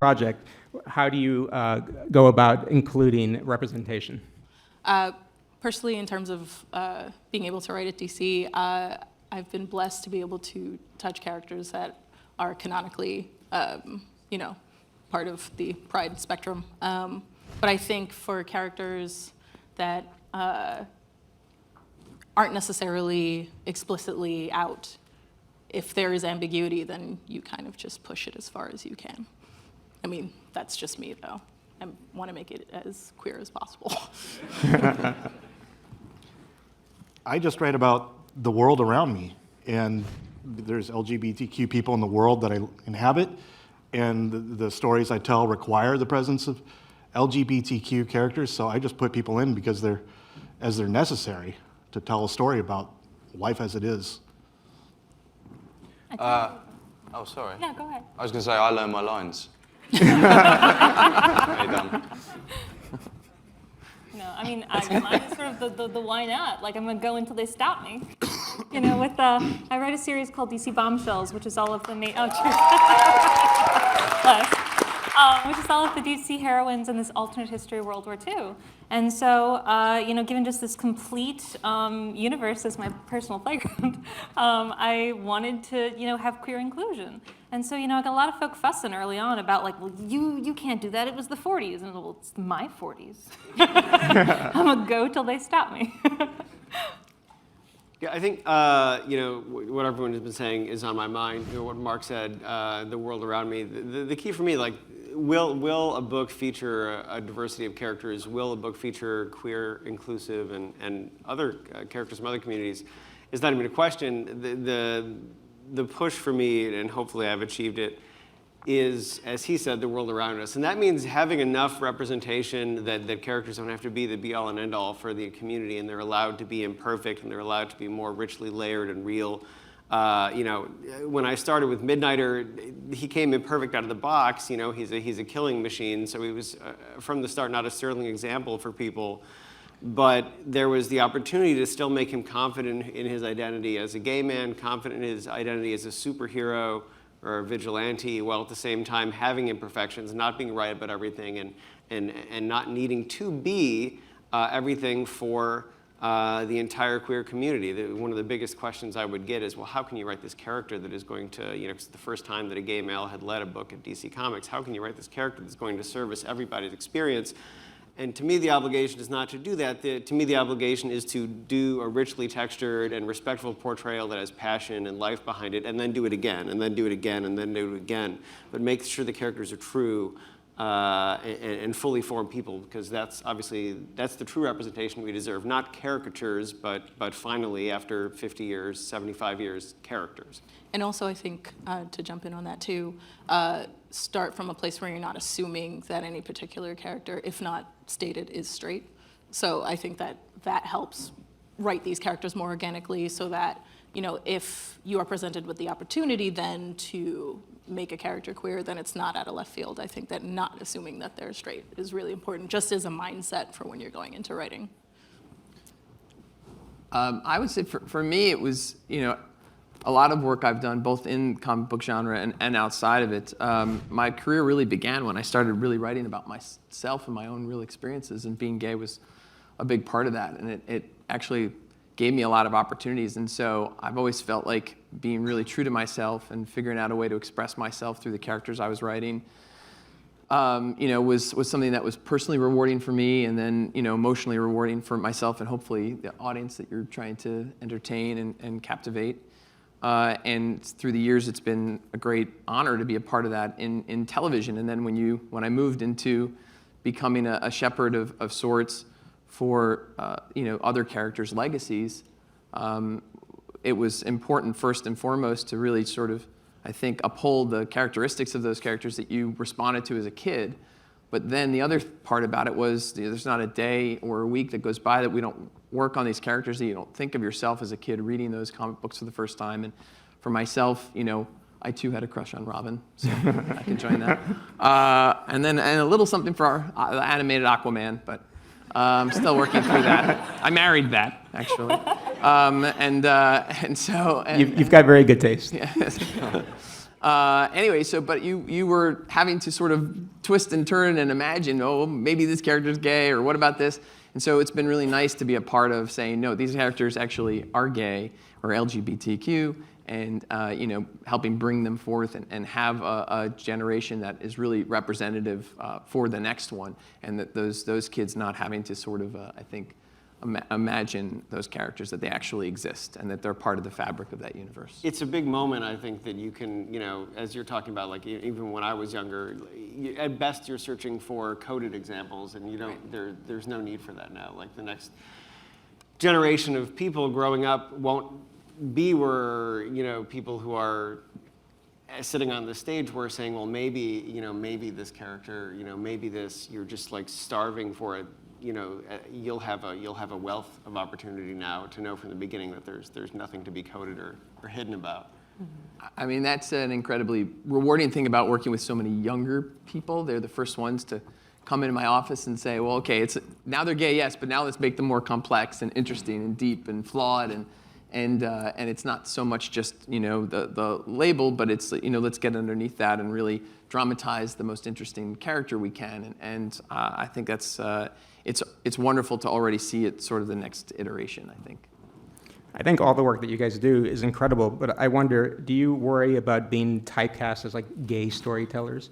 project, how do you go about including representation? Personally, in terms of being able to write at DC, I've been blessed to be able to touch characters that are canonically, part of the Pride spectrum. But I think for characters that aren't necessarily explicitly out, if there is ambiguity, then you kind of just push it as far as you can. I mean, that's just me, though. I want to make it as queer as possible. I just write about the world around me, and there's LGBTQ people in the world that I inhabit, and the stories I tell require the presence of LGBTQ characters, so I just put people in because they're necessary to tell a story about life as it is. Oh, sorry. No, go ahead. I was going to say, I learn my lines. Very dumb. No, I mean, mine is sort of the why not? Like, I'm going to go until they stop me. I write a series called DC Bombshells, which is all of the which is all of the DC heroines in this alternate history of World War II. And so, given just this complete universe as my personal playground, I wanted to, have queer inclusion. And so, I got a lot of folk fussing early on about, like, well, you can't do that. It was the 40s. And, well, it's my 40s. I'm going to go till they stop me. Yeah, I think, what everyone has been saying is on my mind. What Mark said, the world around me. The key for me, like, will a book feature a diversity of characters? Will a book feature queer, inclusive, and other characters from other communities? Is not even a question. The push for me, and hopefully I've achieved it, is, as he said, the world around us. And that means having enough representation that characters don't have to be the be-all and end-all for the community, and they're allowed to be imperfect, and they're allowed to be more richly layered and real. When I started with Midnighter, he came imperfect out of the box. He's a killing machine, so he was, from the start, not a sterling example for people. But there was the opportunity to still make him confident in his identity as a gay man, confident in his identity as a superhero or a vigilante, while at the same time having imperfections, not being right about everything, and not needing to be everything for the entire queer community. One of the biggest questions I would get is, well, how can you write this character that is going to, it's the first time that a gay male had led a book at DC Comics, how can you write this character that's going to service everybody's experience? And to me, the obligation is not to do that. To me, the obligation is to do a richly textured and respectful portrayal that has passion and life behind it, and then do it again, and then do it again, and then do it again. But make sure the characters are true and fully formed people, because that's the true representation we deserve. Not caricatures, but finally, after 50 years, 75 years, characters. And also, I think, to jump in on that too, start from a place where you're not assuming that any particular character, if not stated, is straight. So I think that helps write these characters more organically, so that, if you are presented with the opportunity then to make a character queer, then it's not out of left field. I think that not assuming that they're straight is really important, just as a mindset for when you're going into writing. I would say for me, it was, a lot of work I've done, both in comic book genre and outside of it. My career really began when I started really writing about myself and my own real experiences, and being gay was a big part of that. And it actually gave me a lot of opportunities. And so I've always felt like being really true to myself and figuring out a way to express myself through the characters I was writing, was something that was personally rewarding for me, and then, emotionally rewarding for myself and hopefully the audience that you're trying to entertain and captivate. And through the years, it's been a great honor to be a part of that in television. And then when I moved into becoming a shepherd of sorts for other characters' legacies, it was important first and foremost to really sort of, I think, uphold the characteristics of those characters that you responded to as a kid. But then the other part about it was, there's not a day or a week that goes by that we don't work on these characters, that you don't think of yourself as a kid reading those comic books for the first time. And for myself, I too had a crush on Robin, so I can join that. And a little something for the animated Aquaman, but I'm still working through that. I married that, actually. You've got very good taste. Yeah. Anyway, but you were having to sort of twist and turn and imagine, oh, maybe this character's gay, or what about this? And so it's been really nice to be a part of saying, no, these characters actually are gay or LGBTQ, and helping bring them forth and have a generation that is really representative for the next one, and that those kids not having to sort of, I think, imagine those characters, that they actually exist and that they're part of the fabric of that universe. It's a big moment, I think, that you can, as you're talking about, like even when I was younger, at best you're searching for coded examples, and you don't. There's no need for that now. Like the next generation of people growing up won't be where people who are sitting on the stage were saying, well, maybe this character, maybe this, you're just like starving for it. You'll have a wealth of opportunity now to know from the beginning that there's nothing to be coded or hidden about. I mean, that's an incredibly rewarding thing about working with so many younger people. They're the first ones to come into my office and say, well, okay, now they're gay, yes, but now let's make them more complex and interesting and deep and flawed, and it's not so much just the label, but it's let's get underneath that and really dramatize the most interesting character we can, and I think that's it's wonderful to already see it sort of the next iteration, I think. I think all the work that you guys do is incredible, but I wonder, do you worry about being typecast as like gay storytellers?